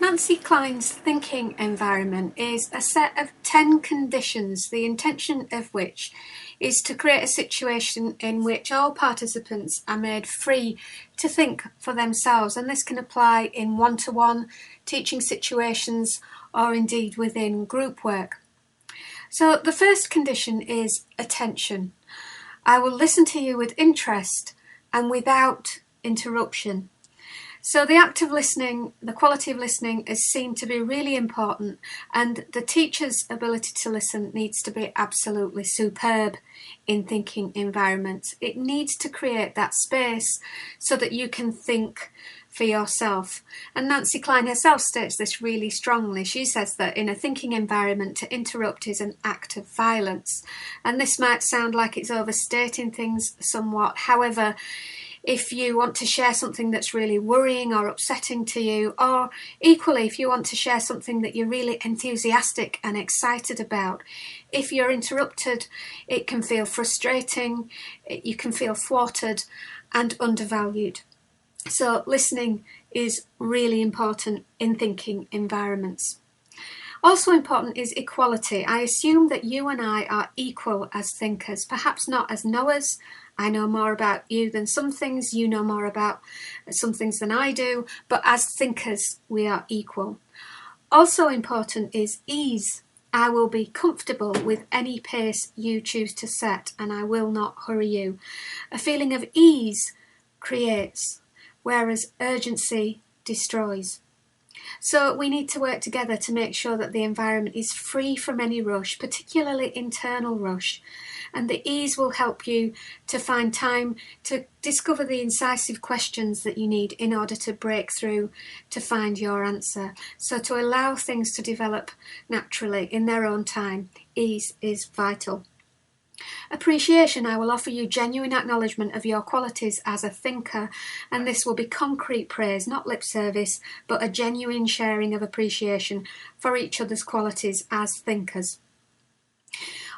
Nancy Kline's thinking environment is a set of 10 conditions, the intention of which is to create a situation in which all participants are made free to think for themselves, and this can apply in one-to-one teaching situations or indeed within group work. So the first condition is attention. I will listen to you with interest and without interruption. So the act of listening, the quality of listening is seen to be really important, and the teacher's ability to listen needs to be absolutely superb in thinking environments. It needs to create that space so that you can think for yourself. And Nancy Kline herself states this really strongly. She says that in a thinking environment, to interrupt is an act of violence. And this might sound like it's overstating things somewhat. However, if you want to share something that's really worrying or upsetting to you, or equally if you want to share something that you're really enthusiastic and excited about, if you're interrupted, it can feel frustrating, you can feel thwarted and undervalued. So listening is really important in thinking environments. Also important is equality. I assume that you and I are equal as thinkers, perhaps not as knowers. I know more about you than some things, you know more about some things than I do, but as thinkers we are equal. Also important is ease. I will be comfortable with any pace you choose to set, and I will not hurry you. A feeling of ease creates, whereas urgency destroys. So we need to work together to make sure that the environment is free from any rush, particularly internal rush. And the ease will help you to find time to discover the incisive questions that you need in order to break through to find your answer. So to allow things to develop naturally in their own time, ease is vital. Appreciation. I will offer you genuine acknowledgement of your qualities as a thinker, and this will be concrete praise, not lip service, but a genuine sharing of appreciation for each other's qualities as thinkers.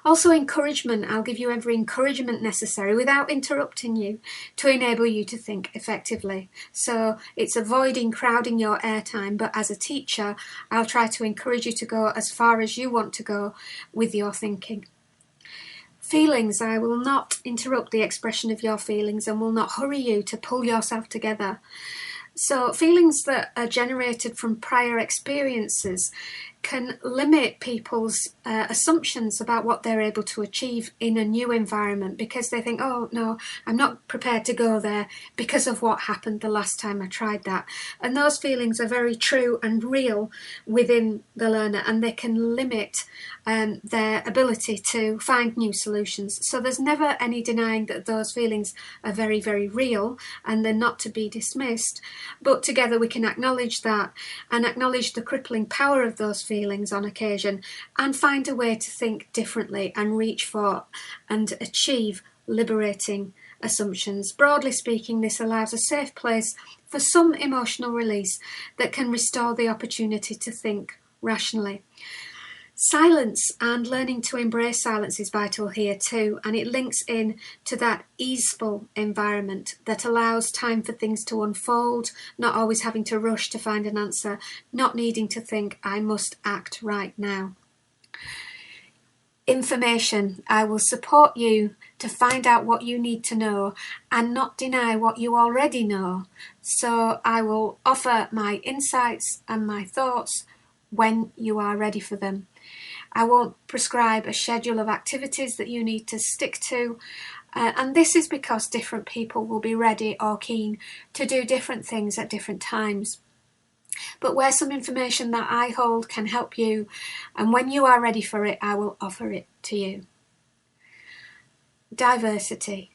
Also encouragement. I'll give you every encouragement necessary without interrupting you to enable you to think effectively. So it's avoiding crowding your airtime, but as a teacher, I'll try to encourage you to go as far as you want to go with your thinking. Feelings. I will not interrupt the expression of your feelings and will not hurry you to pull yourself together. So feelings that are generated from prior experiences can limit people's assumptions about what they're able to achieve in a new environment, because they think, oh no, I'm not prepared to go there because of what happened the last time I tried that. And those feelings are very true and real within the learner, and they can limit their ability to find new solutions. So there's never any denying that those feelings are very, very real and they're not to be dismissed. But together we can acknowledge that and acknowledge the crippling power of those feelings on occasion, and find a way to think differently and reach for and achieve liberating assumptions. Broadly speaking, this allows a safe place for some emotional release that can restore the opportunity to think rationally. Silence and learning to embrace silence is vital here too, and it links in to that easeful environment that allows time for things to unfold, not always having to rush to find an answer, not needing to think, I must act right now. Information. I will support you to find out what you need to know and not deny what you already know. So I will offer my insights and my thoughts when you are ready for them. I won't prescribe a schedule of activities that you need to stick to, and this is because different people will be ready or keen to do different things at different times. But where some information that I hold can help you, and when you are ready for it, I will offer it to you. Diversity.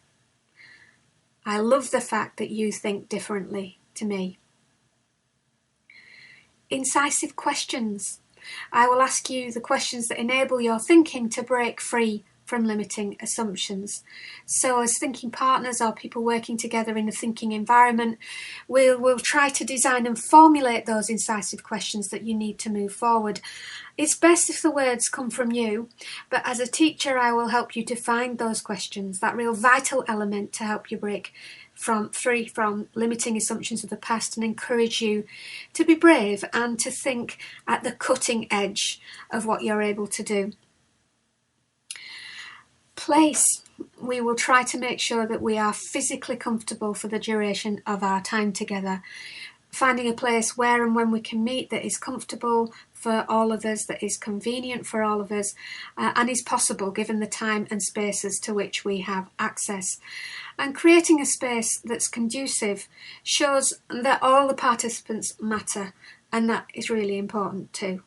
I love the fact that you think differently to me. Incisive questions. I will ask you the questions that enable your thinking to break free from limiting assumptions. So as thinking partners or people working together in a thinking environment, we'll try to design and formulate those incisive questions that you need to move forward. It's best if the words come from you, but as a teacher I will help you to find those questions, that real vital element to help you break free from limiting assumptions of the past, and encourage you to be brave and to think at the cutting edge of what you're able to do. Place. We will try to make sure that we are physically comfortable for the duration of our time together, finding a place where and when we can meet that is comfortable for all of us, that is convenient for all of us, and is possible given the time and spaces to which we have access. And creating a space that's conducive shows that all the participants matter, and that is really important too.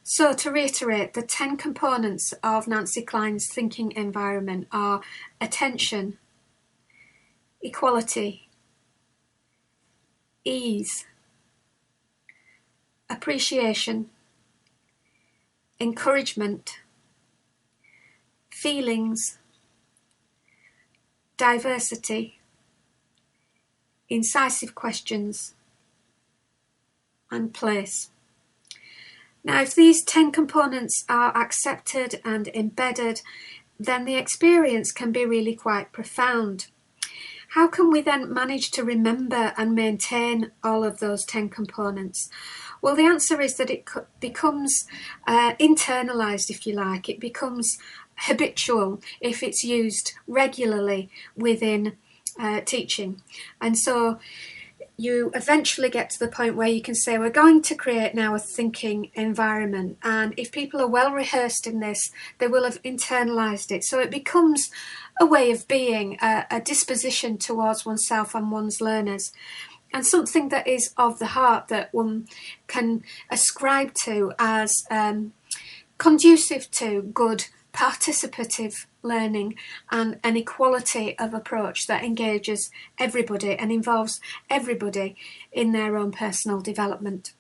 So to reiterate, the 10 components of Nancy Kline's thinking environment are attention, equality, ease, appreciation, encouragement, feelings, diversity, incisive questions, and place. Now, if these 10 components are accepted and embedded, then the experience can be really quite profound. How can we then manage to remember and maintain all of those 10 components? Well, the answer is that it becomes internalised, if you like. It becomes habitual if it's used regularly within teaching. And so you eventually get to the point where you can say, we're going to create now a thinking environment, and if people are well rehearsed in this, they will have internalised it. So it becomes a way of being, a disposition towards oneself and one's learners, and something that is of the heart that one can ascribe to as conducive to good participative learning and an equality of approach that engages everybody and involves everybody in their own personal development.